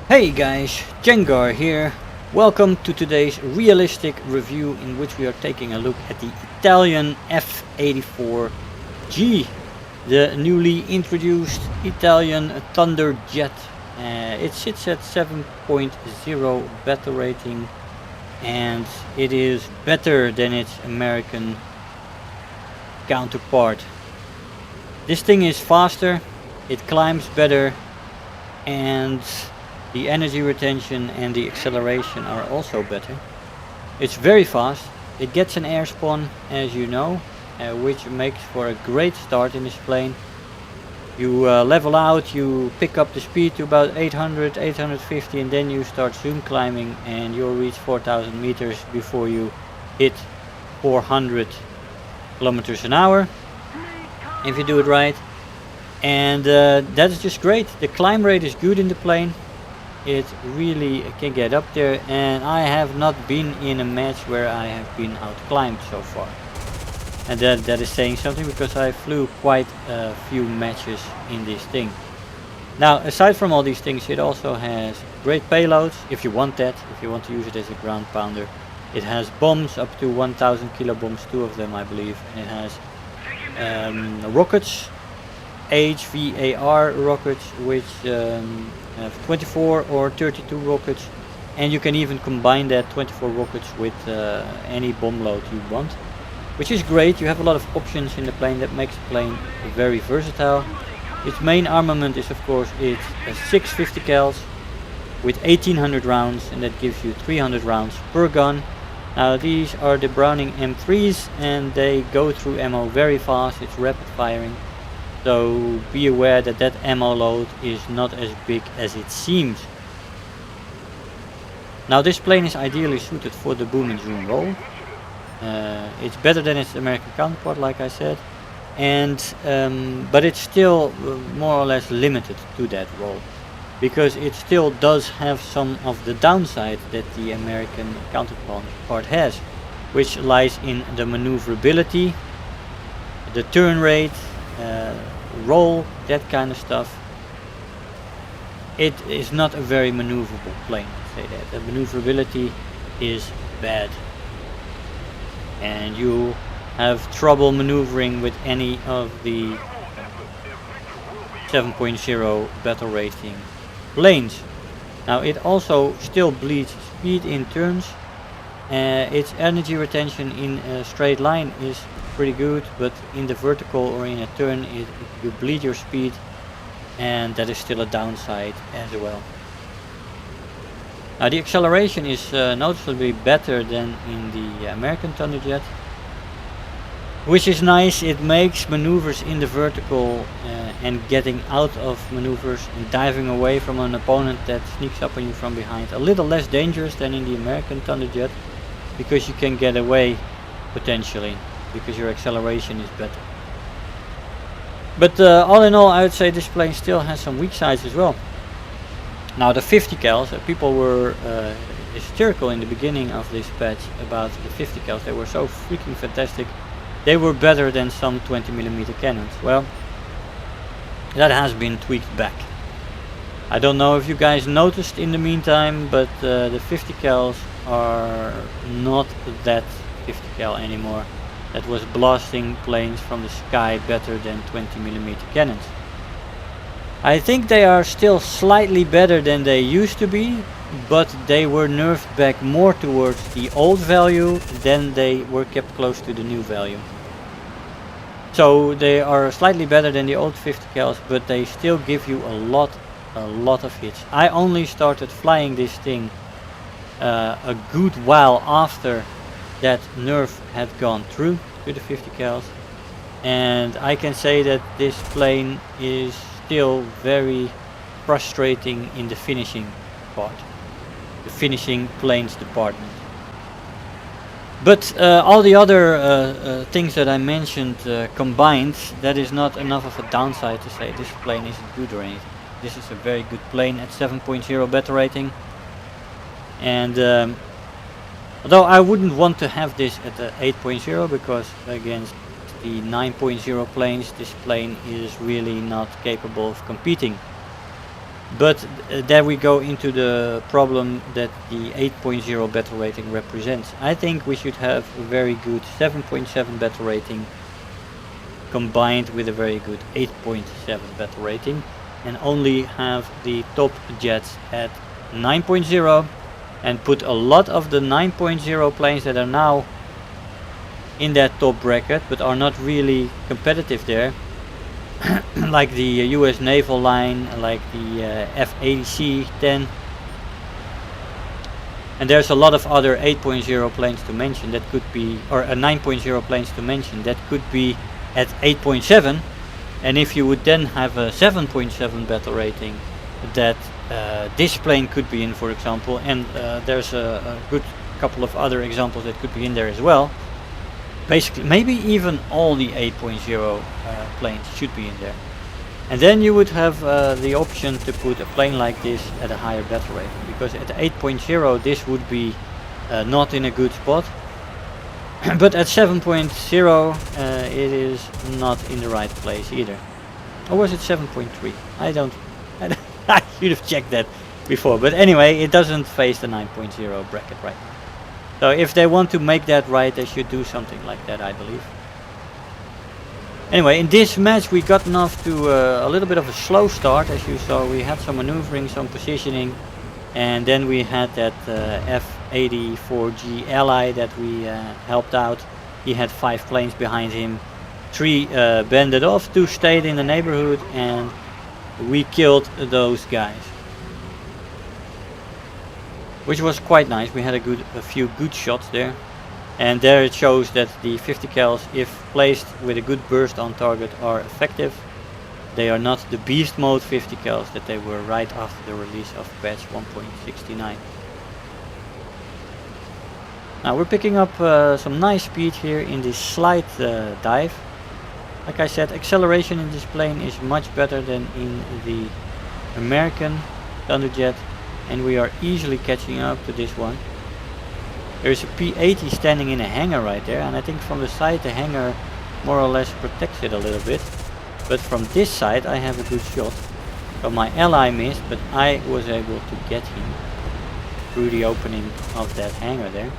Hey guys, Jengar here. Welcome to today's realistic review in which we are taking a look at the Italian F-84G, the newly introduced Italian Thunderjet. It sits at 7.0 battle rating and it is better than its American counterpart. This thing is faster, it climbs better, and the energy retention and the acceleration are also better. It's very fast, it gets an air spawn, as you know, which makes for a great start in this plane. You level out, you pick up the speed to about 800, 850, and then you start zoom climbing and you'll reach 4000 meters before you hit 400 kilometers an hour, if you do it right. And that is just great. The climb rate is good in the plane. It really can get up there, and I have not been in a match where I have been outclimbed so far. And that is saying something, because I flew quite a few matches in this thing. Now, aside from all these things, it also has great payloads, if you want that, if you want to use it as a ground pounder. It has bombs up to 1000 kilo bombs, 2 of them I believe, and it has rockets, HVAR rockets, which have 24 or 32 rockets, and you can even combine that 24 rockets with any bomb load you want, which is great. You have a lot of options in the plane that makes the plane very versatile. Its main armament is, of course, it's 650 cals with 1800 rounds, and that gives you 300 rounds per gun. Now these are the Browning M3s, and they go through ammo very fast. It's rapid firing. So be aware that that ammo load is not as big as it seems. Now this plane is ideally suited for the boom and zoom role. It's better than its American counterpart, like I said, and but it's still more or less limited to that role, because it still does have some of the downside that the American counterpart has, which lies in the maneuverability, the turn rate, roll, that kind of stuff. It is not a very maneuverable plane, say that. The maneuverability is bad, and you have trouble maneuvering with any of the 7.0 battle rating planes. Now it also still bleeds speed in turns. Its energy retention in a straight line is pretty good, but in the vertical or in a turn you bleed your speed, and that is still a downside as well. Now the acceleration is noticeably better than in the American Thunderjet, which is nice. It makes maneuvers in the vertical and getting out of maneuvers and diving away from an opponent that sneaks up on you from behind a little less dangerous than in the American Thunderjet, because you can get away potentially, because your acceleration is better. But all in all, I would say this plane still has some weak sides as well. Now the 50 cals, people were hysterical in the beginning of this patch about the 50 cals. They were so freaking fantastic. They were better than some 20mm cannons. Well, that has been tweaked back. I don't know if you guys noticed in the meantime, but the 50 cals are not that 50 cal anymore. That was blasting planes from the sky better than 20mm cannons. I think they are still slightly better than they used to be, but they were nerfed back more towards the old value than they were kept close to the new value. So they are slightly better than the old 50 cals, but they still give you a lot of hits. I only started flying this thing a good while after that nerf had gone through to the 50 cals, and I can say that this plane is still very frustrating in the finishing part, the finishing planes department. But all the other things that I mentioned combined, that is not enough of a downside to say this plane isn't good or anything. This is a very good plane at 7.0 battle rating, and although I wouldn't want to have this at the 8.0, because against the 9.0 planes, this plane is really not capable of competing. But there we go into the problem that the 8.0 battle rating represents. I think we should have a very good 7.7 battle rating combined with a very good 8.7 battle rating, and only have the top jets at 9.0, and put a lot of the 9.0 planes that are now in that top bracket but are not really competitive there, like the US Naval Line, like the F-80G-10, and there's a lot of other 8.0 planes to mention that could be, or 9.0 planes to mention that could be at 8.7, and if you would then have a 7.7 battle rating, that this plane could be in, for example, and there's a good couple of other examples that could be in there as well. Basically, maybe even all the 8.0 planes should be in there. And then you would have the option to put a plane like this at a higher battle rating, because at 8.0 this would be not in a good spot. But at 7.0 it is not in the right place either. Or was it 7.3? I I should have checked that before. But anyway, it doesn't face the 9.0 bracket right now. So if they want to make that right, they should do something like that, I believe. Anyway, in this match we gotten off to a little bit of a slow start. As you saw, we had some maneuvering, some positioning, and then we had that F-84G ally that we helped out. He had 5 planes behind him. 3 banded off, 2 stayed in the neighborhood, and we killed those guys, which was quite nice. We had a few good shots there, and there it shows that the 50 cals, if placed with a good burst on target, are effective. They are not the beast mode 50 cals that they were right after the release of patch 1.69. Now we're picking up some nice speed here in this slide dive. Like I said, acceleration in this plane is much better than in the American Thunderjet, and we are easily catching up to this one. There is a P-80 standing in a hangar right there, and I think from the side the hangar more or less protects it a little bit. But from this side I have a good shot. So my ally missed, but I was able to get him through the opening of that hangar there.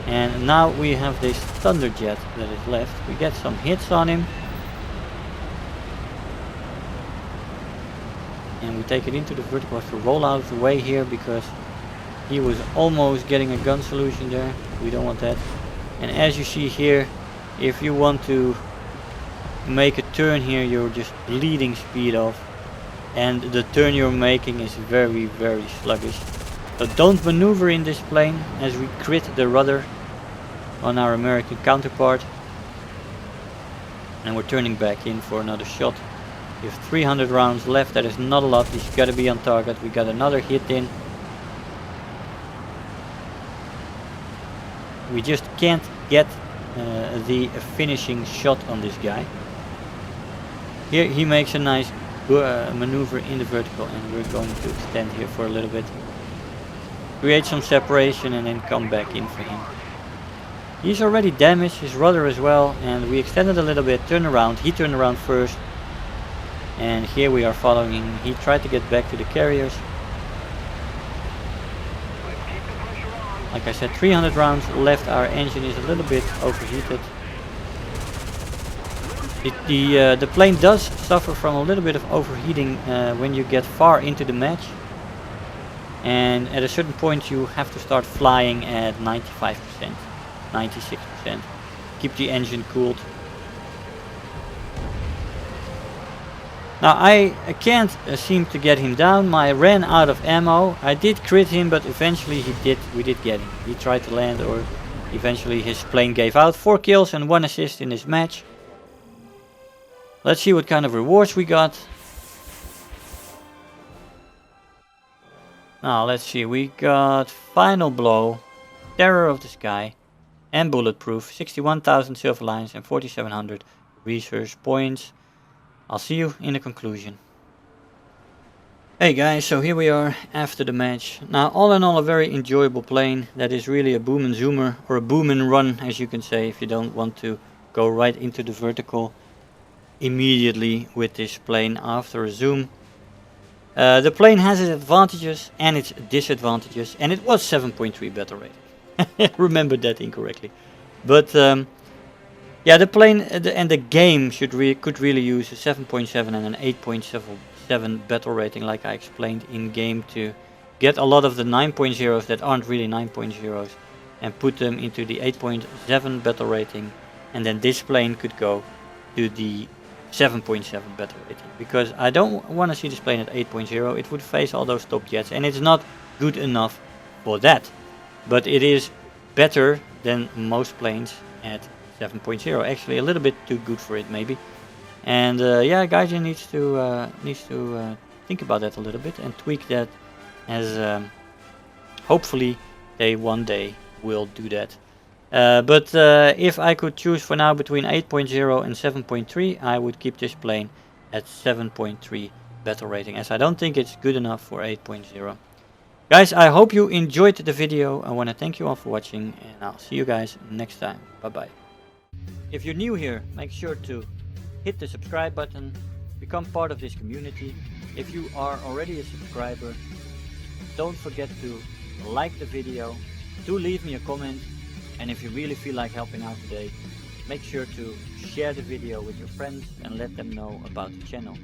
And now we have this Thunderjet that is left. We get some hits on him, and we take it into the vertical. Have to roll out of the way here because he was almost getting a gun solution there. We don't want that. And as you see here, if you want to make a turn here, you're just bleeding speed off, and the turn you're making is very, very sluggish. So don't maneuver in this plane, as we crit the rudder on our American counterpart. And we're turning back in for another shot. We have 300 rounds left. That is not a lot. He's got to be on target. We got another hit in. We just can't get the finishing shot on this guy. Here he makes a nice maneuver in the vertical, and we're going to extend here for a little bit. Create some separation and then come back in for him. He's already damaged his rudder as well, and we extended a little bit, turn around. He turned around first, and here we are following him. He tried to get back to the carriers. Like I said, 300 rounds left. Our engine is a little bit overheated. The plane does suffer from a little bit of overheating when you get far into the match, and at a certain point you have to start flying at 95%, 96%. Keep the engine cooled. Now I can't seem to get him down. I ran out of ammo. I did crit him, but eventually we did get him. He tried to land, or eventually his plane gave out. 4 kills and 1 assist in this match. Let's see what kind of rewards we got. Now let's see, we got Final Blow, Terror of the Sky, and Bulletproof. 61,000 silver lines and 4,700 research points. I'll see you in the conclusion. Hey guys, so here we are after the match. Now all in all, a very enjoyable plane. That is really a boom and zoomer, or a boom and run, as you can say, if you don't want to go right into the vertical immediately with this plane after a zoom. The plane has its advantages and its disadvantages, and it was 7.3 battle rating. Remember that incorrectly. But yeah, the plane and the game could really use a 7.7 and an 8.7 battle rating, like I explained in game, to get a lot of the 9.0s that aren't really 9.0s and put them into the 8.7 battle rating, and then this plane could go to the 7.7 battle rating, because I don't want to see this plane at 8.0. It would face all those top jets, and it's not good enough for that. But it is better than most planes at 7.0. Actually, a little bit too good for it, maybe. And yeah, Gaijin needs to think about that a little bit and tweak that, as hopefully they one day will do that. But if I could choose for now between 8.0 and 7.3, I would keep this plane at 7.3 battle rating, as I don't think it's good enough for 8.0. Guys, I hope you enjoyed the video. I want to thank you all for watching, and I'll see you guys next time. Bye bye. If you're new here, make sure to hit the subscribe button, become part of this community. If you are already a subscriber, don't forget to like the video, do leave me a comment, and if you really feel like helping out today, make sure to share the video with your friends and let them know about the channel.